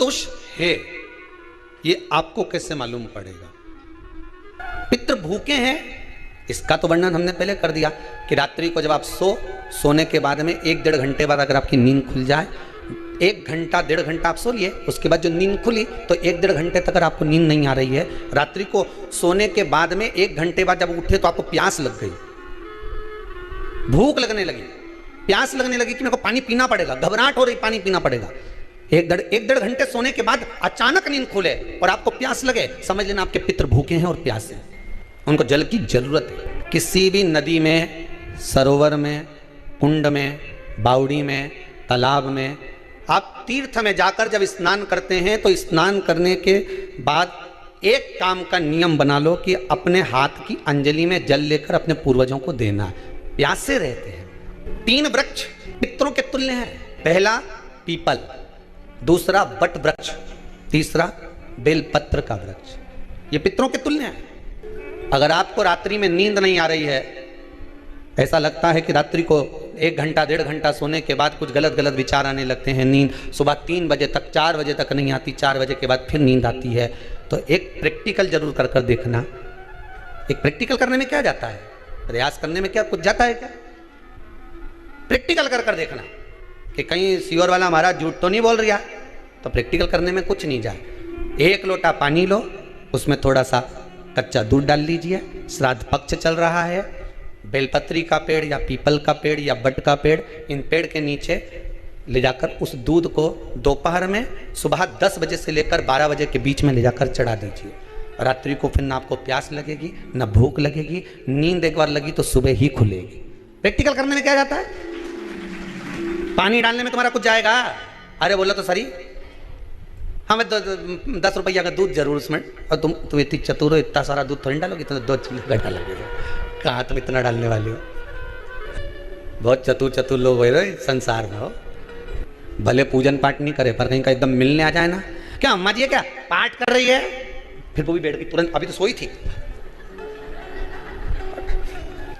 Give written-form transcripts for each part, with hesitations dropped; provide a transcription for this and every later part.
पितृदोष है ये आपको कैसे मालूम पड़ेगा? पितृ भूखे हैं इसका तो वर्णन हमने पहले कर दिया कि रात्रि को जब आप सोने के बाद में 1-1.5 घंटे बाद अगर आपकी नींद खुल जाए, 1 घंटा 1.5 घंटा आप सो लिए, उसके बाद जो नींद खुली तो 1-1.5 घंटे तक अगर आपको नींद नहीं आ रही है, रात्रि को सोने के बाद में 1 घंटे बाद जब उठे तो आपको प्यास लग गई, भूख लगने लगी, प्यास लगने लगी कि मेरे को पानी पीना पड़ेगा, घबराहट हो रही, पानी पीना पड़ेगा। 1-1.5 घंटे सोने के बाद अचानक नींद खुले और आपको प्यास लगे, समझ लेना आपके पितृ भूखे हैं और प्यासे हैं, उनको जल की जरूरत है। किसी भी नदी में, सरोवर में, कुंड में, बावड़ी में, तालाब में, आप तीर्थ में जाकर जब स्नान करते हैं तो स्नान करने के बाद एक काम का नियम बना लो कि अपने हाथ की अंजलि में जल लेकर अपने पूर्वजों को देना है, प्यासे रहते हैं। 3 वृक्ष पितरों के तुल्य हैं, पहला पीपल, दूसरा बट वृक्ष, तीसरा बेलपत्र का वृक्ष, ये पितरों के तुल्य हैं। अगर आपको रात्रि में नींद नहीं आ रही है, ऐसा लगता है कि रात्रि को 1 घंटा 1.5 घंटा सोने के बाद कुछ गलत गलत विचार आने लगते हैं, नींद सुबह 3 बजे तक 4 बजे तक नहीं आती, 4 बजे के बाद फिर नींद आती है, तो एक प्रैक्टिकल जरूर कर देखना। एक प्रैक्टिकल करने में क्या जाता है, प्रयास करने में क्या कुछ जाता है क्या? प्रैक्टिकल कर देखना कि कहीं सीओर वाला हमारा झूठ तो नहीं बोल रहा, तो प्रैक्टिकल करने में कुछ नहीं जाए। 1 लोटा पानी लो, उसमें थोड़ा सा कच्चा दूध डाल लीजिए, श्राद्ध पक्ष चल रहा है, बेलपत्री का पेड़ या पीपल का पेड़ या बट का पेड़, इन पेड़ के नीचे ले जाकर उस दूध को दोपहर में सुबह 10 बजे से लेकर 12 बजे के बीच में ले जाकर चढ़ा दीजिए। रात्रि को फिर ना आपको प्यास लगेगी ना भूख लगेगी, नींद एक बार लगी तो सुबह ही खुलेगी। प्रैक्टिकल करने में क्या जाता है? पानी डालने में तुम्हारा कुछ जाएगा? अरे बोला तो सही, हमें 10 रुपया का दूध जरूर उसमें, और तुम इतनी चतुर हो, इतना सारा दूध थोड़ी डालोगी, तो 2 घंटा लगेगा, कहाँ तुम इतना डालने वाले हो? बहुत चतुर लोग हो रहे संसार में हो, भले पूजन पाठ नहीं करे पर कहीं का एकदम मिलने आ जाए ना, क्या अम्मा जी क्या पाठ कर रही है, फिर वो भी बैठ गई तुरंत, अभी तो सोई थी।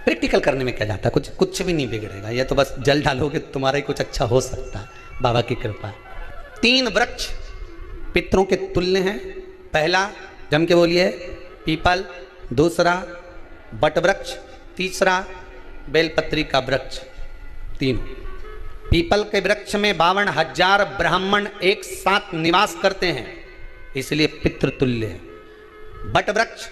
प्रैक्टिकल करने में क्या जाता है, कुछ भी नहीं बिगड़ेगा, ये तो बस जल डालोगे तुम्हारा ही कुछ अच्छा हो सकता है, बाबा की कृपा। 3 वृक्ष पितरों के तुल्य हैं, पहला जम के बोलिए पीपल, दूसरा बट वृक्ष, तीसरा बेलपत्री का वृक्ष। 3 पीपल के वृक्ष में 52,000 ब्राह्मण एक साथ निवास करते हैं, इसलिए पितृतुल्य है। बट वृक्ष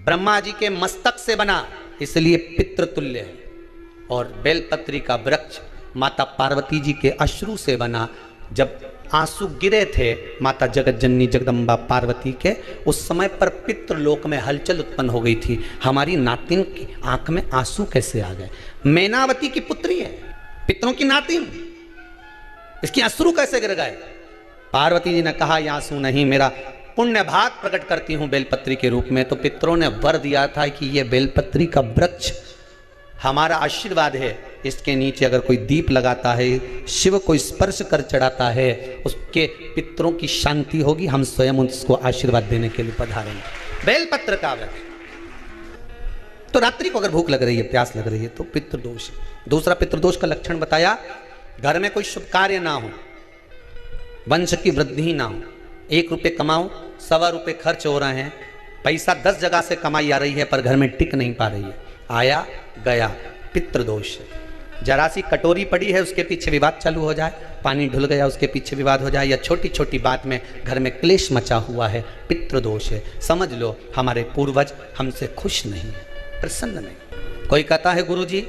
ब्रह्मा जी के मस्तक से बना, इसलिए पितृतुल्य है। और बेलपत्री का वृक्ष माता पार्वती जी के अश्रु से बना, जब आंसू गिरे थे माता जगत जननी जगदम्बा पार्वती के, उस समय पर पितृलोक में हलचल उत्पन्न हो गई थी, हमारी नातिन की आंख में आंसू कैसे आ गए? मैनावती की पुत्री है, पितरों की नातिन, इसकी अश्रु कैसे गिर गए? पार्वती जी ने कहा ये आंसू नहीं, मेरा पुण्य भाग प्रकट करती हूं बेलपत्री के रूप में। तो पितरों ने वर दिया था कि ये बेलपत्री का वृक्ष हमारा आशीर्वाद है, इसके नीचे अगर कोई दीप लगाता है, शिव को स्पर्श कर चढ़ाता है, उसके पितरों की शांति होगी, हम स्वयं उसको आशीर्वाद देने के लिए पधारेंगे। बेलपत्र का वृक्ष। तो रात्रि को अगर भूख लग रही है, प्यास लग रही है, तो पितृदोष। दूसरा पितृदोष का लक्षण बताया, घर में कोई शुभ कार्य ना हो, वंश की वृद्धि ना हो, 1 रुपये कमाओ 1.25 रुपये खर्च हो रहे हैं, पैसा 10 जगह से कमाई आ रही है पर घर में टिक नहीं पा रही है, आया गया, पितृदोष। जरा सी कटोरी पड़ी है उसके पीछे विवाद चालू हो जाए, पानी ढुल गया उसके पीछे विवाद हो जाए, या छोटी छोटी बात में घर में क्लेश मचा हुआ है, पितृदोष है। समझ लो हमारे पूर्वज हमसे खुश नहीं है, प्रसन्न नहीं। कोई कहता है गुरुजी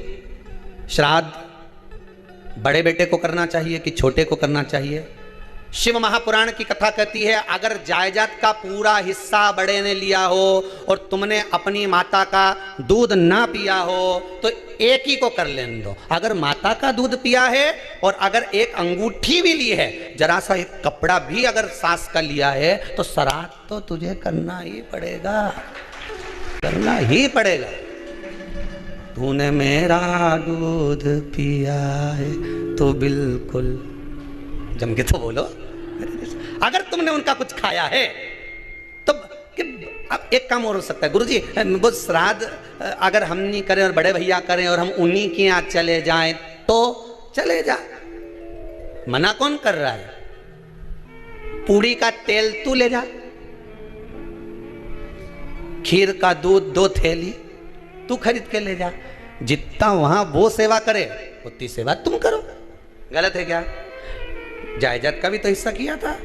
श्राद्ध बड़े बेटे को करना चाहिए कि छोटे को करना चाहिए? शिव महापुराण की कथा कहती है, अगर जायदाद का पूरा हिस्सा बड़े ने लिया हो और तुमने अपनी माता का दूध ना पिया हो तो एक ही को कर लेने दो। अगर माता का दूध पिया है और अगर एक अंगूठी भी ली है, जरा सा एक कपड़ा भी अगर सास का लिया है, तो श्राद्ध तो तुझे करना ही पड़ेगा, करना ही पड़ेगा। तूने मेरा दूध पिया है तो बिल्कुल जम के तो बोलो। अगर तुमने उनका कुछ खाया है तो अब एक काम और हो सकता है, गुरुजी वो श्राद्ध अगर हम नहीं करें और बड़े भैया करें और हम उन्हीं के यहाँ चले जाएं तो चले जा, मना कौन कर रहा है? पूड़ी का तेल तू ले जा, खीर का दूध 2 थैली तू खरीद के ले जा। जितना वहां वो सेवा करे उतनी सेवा तुम करो। गलत है क्या? जायदाद का भी तो हिस्सा किया था।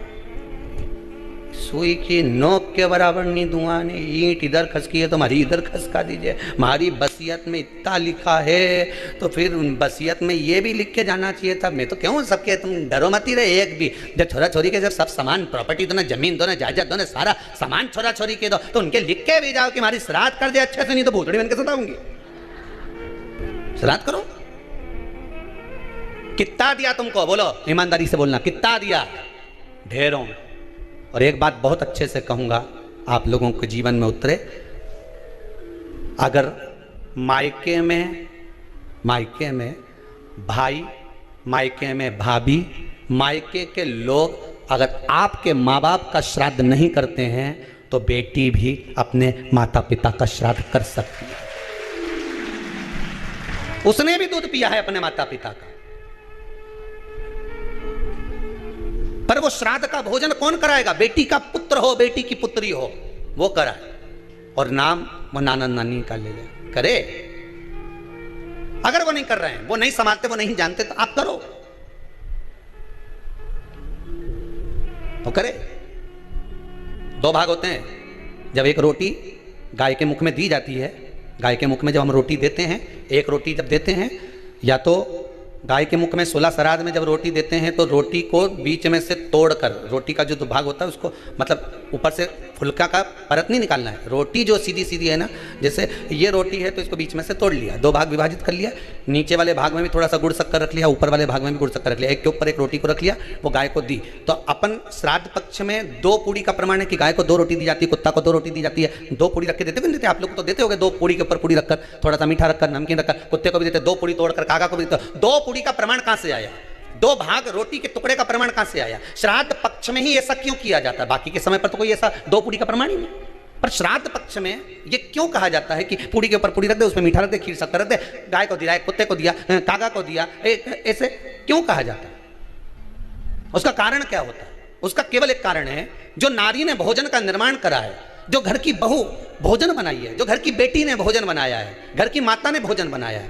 सुई की नोक के बराबर नहीं दुआ ने, ईंट इधर खसकी है तो हमारी इधर खसका दीजिए। हमारी बसियत में इतना लिखा है तो फिर बसियत में ये भी लिख के जाना चाहिए था। मैं तो क्यों सबके, तुम डरो मत ही रहे एक भी। जब छोरा छोरी के जब सब सामान प्रॉपर्टी दो ना, जमीन दो ना, जायदाद दो ना, सारा सामान छोरा छोरी के दो तो उनके लिख के भी जाओ कि हमारी श्राद्ध कर दे अच्छे से, नहीं तो भूतड़ी बन के सताऊंगी। श्राद्ध करो। कितना दिया तुमको? बोलो, ईमानदारी से बोलना, कितना दिया? ढेरों। और एक बात बहुत अच्छे से कहूंगा, आप लोगों के जीवन में उतरे। अगर मायके में भाई, मायके में भाभी, मायके के लोग अगर आपके माँ बाप का श्राद्ध नहीं करते हैं तो बेटी भी अपने माता पिता का श्राद्ध कर सकती है। उसने भी दूध पिया है अपने माता पिता का, पर वो श्राद्ध का भोजन कौन कराएगा? बेटी का पुत्र हो, बेटी की पुत्री हो, वो कराए। और नाम वो नाना नानी का ले ले करे। अगर वो नहीं कर रहे हैं, वो नहीं संभालते, वो नहीं जानते, तो आप करो, तो करे। 2 भाग होते हैं। जब एक रोटी गाय के मुख में दी जाती है, गाय के मुख में जब हम रोटी देते हैं, एक रोटी जब देते हैं, या तो गाय के मुख में 16 श्राद्ध में जब रोटी देते हैं तो रोटी को बीच में से तोड़कर, रोटी का जो भाग होता है उसको, मतलब ऊपर से फुलका का परत नहीं निकालना है। रोटी जो सीधी सीधी है ना, जैसे ये रोटी है तो इसको बीच में से तोड़ लिया, 2 भाग विभाजित कर लिया, नीचे वाले भाग में भी थोड़ा सा गुड़ शक्कर रख लिया, ऊपर वाले भाग में भी गुड़ शक्कर रख लिया, एक के ऊपर एक रोटी को रख लिया, वो गाय को दी। तो अपन श्राद्ध पक्ष में 2 पूड़ी का प्रमाण है कि गाय को 2 रोटी दी जाती है, कुत्ता को 2 रोटी दी जाती है। 2 पूड़ी रख के देते देते आप लोग तो देते होगे, 2 पूड़ी के ऊपर पूड़ी रखकर, थोड़ा सा मीठा रखकर, नमकीन रखकर, कुत्ते को भी देते, 2 पूड़ी तोड़कर काका को भी देते। 2 पूड़ी का प्रमाण कहां से आया? 2 भाग रोटी के टुकड़े का प्रमाण कहां से आया? श्राद्ध पक्ष में ही ऐसा क्यों किया जाता है? बाकी के समय पर तो कोई ऐसा 2 पूड़ी का प्रमाण ही नहीं, पर श्राद्ध पक्ष में ये क्यों कहा जाता है कि पूड़ी के ऊपर पूड़ी रख दे, उसमें मीठा रख दे, खीर शक्कर रख दे, गाय को दिया, कुत्ते को दिया, काका को दिया, ऐसे क्यों कहा जाता है? उसका कारण क्या होता है? उसका केवल एक कारण है, जो नारी ने भोजन का निर्माण करा है, जो घर की बहू भोजन बनाई है, जो घर की बेटी ने भोजन बनाया है, घर की माता ने भोजन बनाया है।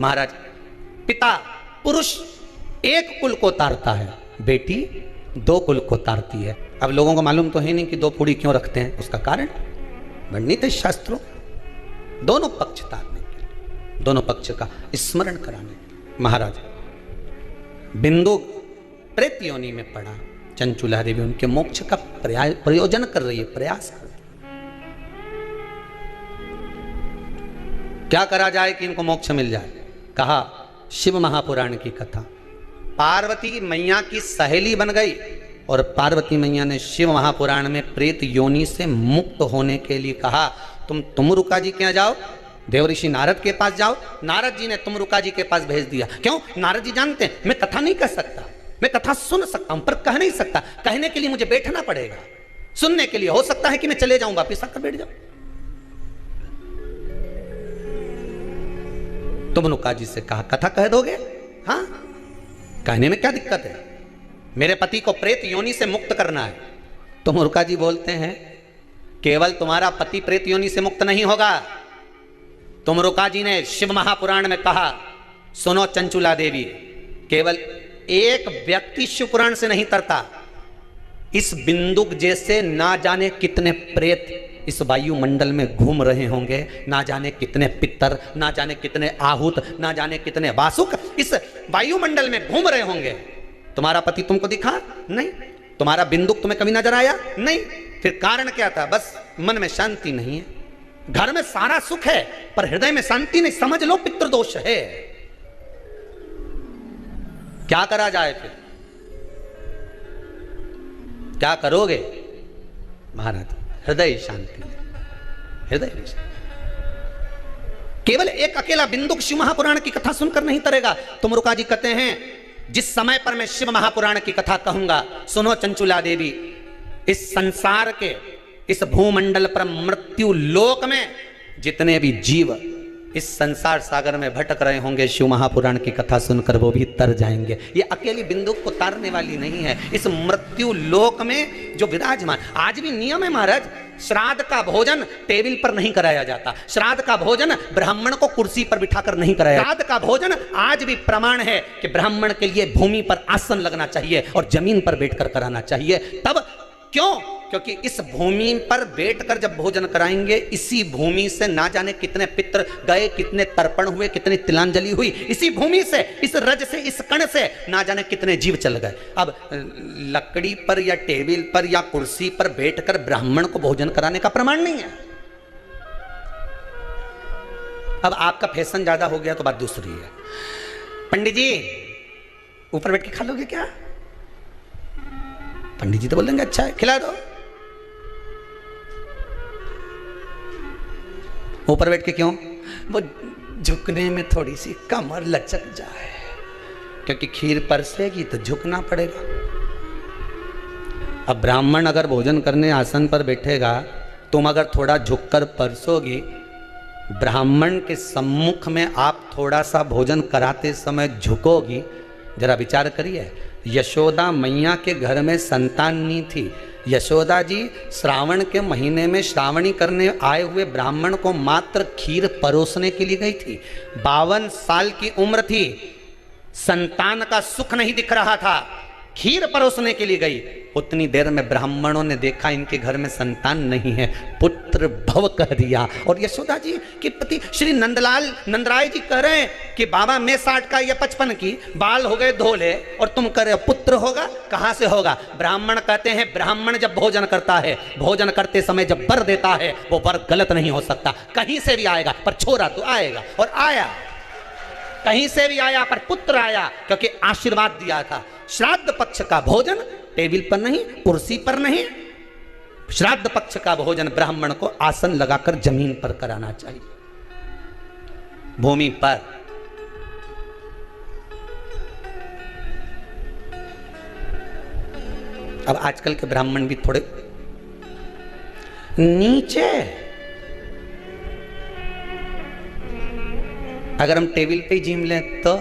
महाराज, पिता पुरुष एक कुल को तारता है, बेटी 2 कुल को तारती है। अब लोगों को मालूम तो है नहीं कि 2 पूड़ी क्यों रखते हैं, उसका कारण वर्णित है शास्त्रों, दोनों पक्ष तारने के लिए, दोनों पक्ष का स्मरण कराने। महाराज, बिंदु प्रेत योनि में पड़ा, चंचुला देवी उनके मोक्ष का प्रयोजन कर रही है, प्रयास कर रही है। क्या करा जाए कि इनको मोक्ष मिल जाए? कहा शिव महापुराण की कथा। पार्वती मैया की सहेली बन गई और पार्वती मैया ने शिव महापुराण में प्रेत योनि से मुक्त होने के लिए कहा, तुम रुका जी के यहाँ जाओ, देवऋषि नारद के पास जाओ। नारद जी ने तुमरुका जी के पास भेज दिया। क्यों? नारद जी जानते हैं मैं कथा नहीं कह सकता, मैं कथा सुन सकता हूं पर कह नहीं सकता, कहने के लिए मुझे बैठना पड़ेगा, सुनने के लिए हो सकता है कि मैं चले जाऊं, वापिस आकर बैठ जाऊं। तुमरुका जी से कहा कथा कह दोगे? हाँ, कहने में क्या दिक्कत है, मेरे पति को प्रेत योनि से मुक्त करना है। तुमरुका जी बोलते हैं केवल तुम्हारा पति प्रेत योनि से मुक्त नहीं होगा। तुमरुका जी ने शिव महापुराण में कहा, सुनो चंचुला देवी, केवल एक व्यक्ति शिवपुराण से नहीं तरता, इस बिंदुक जैसे ना जाने कितने प्रेत इस वायुमंडल में घूम रहे होंगे, ना जाने कितने पितर, ना जाने कितने आहूत, ना जाने कितने वासुक इस वायुमंडल में घूम रहे होंगे। तुम्हारा पति तुमको दिखा नहीं, तुम्हारा बिंदुक तुम्हें कभी नजर आया नहीं, फिर कारण क्या था? बस मन में शांति नहीं है, घर में सारा सुख है पर हृदय में शांति नहीं, समझ लो पितृदोष है। क्या करा जाए? फिर क्या करोगे? महाराज, हृदय शांति, हृदय शांति। केवल एक अकेला बिंदुक शिव महापुराण की कथा सुनकर नहीं तरेगा। तुमरुका जी कहते हैं जिस समय पर मैं शिव महापुराण की कथा कहूंगा, सुनो चंचुला देवी, इस संसार के इस भूमंडल पर मृत्यु लोक में जितने भी जीव इस संसार सागर में भटक रहे होंगे, शिव महापुराण की कथा सुनकर वो भी तर जाएंगे। ये अकेली बिंदु को तारने वाली नहीं है। इस मृत्यु लोक में जो विराजमान, आज भी नियम है महाराज, श्राद्ध का भोजन टेबल पर नहीं कराया जाता, श्राद्ध का भोजन ब्राह्मण को कुर्सी पर बिठाकर नहीं कराया, श्राद्ध का भोजन आज भी प्रमाण है कि ब्राह्मण के लिए भूमि पर आसन लगना चाहिए और जमीन पर बैठकर कराना चाहिए। तब क्यों? क्योंकि इस भूमि पर बैठकर जब भोजन कराएंगे, इसी भूमि से ना जाने कितने पितृ गए, कितने तर्पण हुए, कितनी तिलांजलि हुई, इसी भूमि से, इस रज से, इस कण से ना जाने कितने जीव चल गए। अब लकड़ी पर या टेबल पर या कुर्सी पर बैठकर ब्राह्मण को भोजन कराने का प्रमाण नहीं है। अब आपका फैशन ज्यादा हो गया तो बात दूसरी है। पंडित जी ऊपर बैठ के खा लोगे क्या? पंडित जी तो बोल देंगे अच्छा है खिला दो। ऊपर बैठ के क्यों? वो झुकने में थोड़ी सी कमर लचक जाए, क्योंकि खीर परसेगी तो झुकना पड़ेगा। अब ब्राह्मण अगर भोजन करने आसन पर बैठेगा, तुम अगर थोड़ा झुककर परसोगी, ब्राह्मण के सम्मुख में आप थोड़ा सा भोजन कराते समय झुकोगी, जरा विचार करिए। यशोदा मैया के घर में संतान नहीं थी, यशोदा जी श्रावण के महीने में श्रावणी करने आए हुए ब्राह्मण को मात्र खीर परोसने के लिए गई थी। 52 साल की उम्र थी, संतान का सुख नहीं दिख रहा था, खीर परोसने के लिए गई। उतनी देर में ब्राह्मणों ने देखा इनके घर में संतान नहीं है, पुत्र भव कह दिया। और यशोदा जी के पति श्री नंदराय जी कह रहे हैं कि बाबा मैं 60 का या 55 की, बाल हो गए धोले और तुम कह रहे हो पुत्र होगा, कहां से होगा? ब्राह्मण कहते हैं ब्राह्मण जब भोजन करता है, भोजन करते समय जब वर देता है, वो वर गलत नहीं हो सकता, कहीं से भी आएगा, पर छोरा तो आएगा। और आया, कहीं से भी आया, पर पुत्र आया, क्योंकि आशीर्वाद दिया था। श्राद्ध पक्ष का भोजन टेबल पर नहीं, कुर्सी पर नहीं, श्राद्ध पक्ष का भोजन ब्राह्मण को आसन लगाकर जमीन पर कराना चाहिए, भूमि पर। अब आजकल के ब्राह्मण भी थोड़े नीचे, अगर हम टेबल पे ही जिम लें तो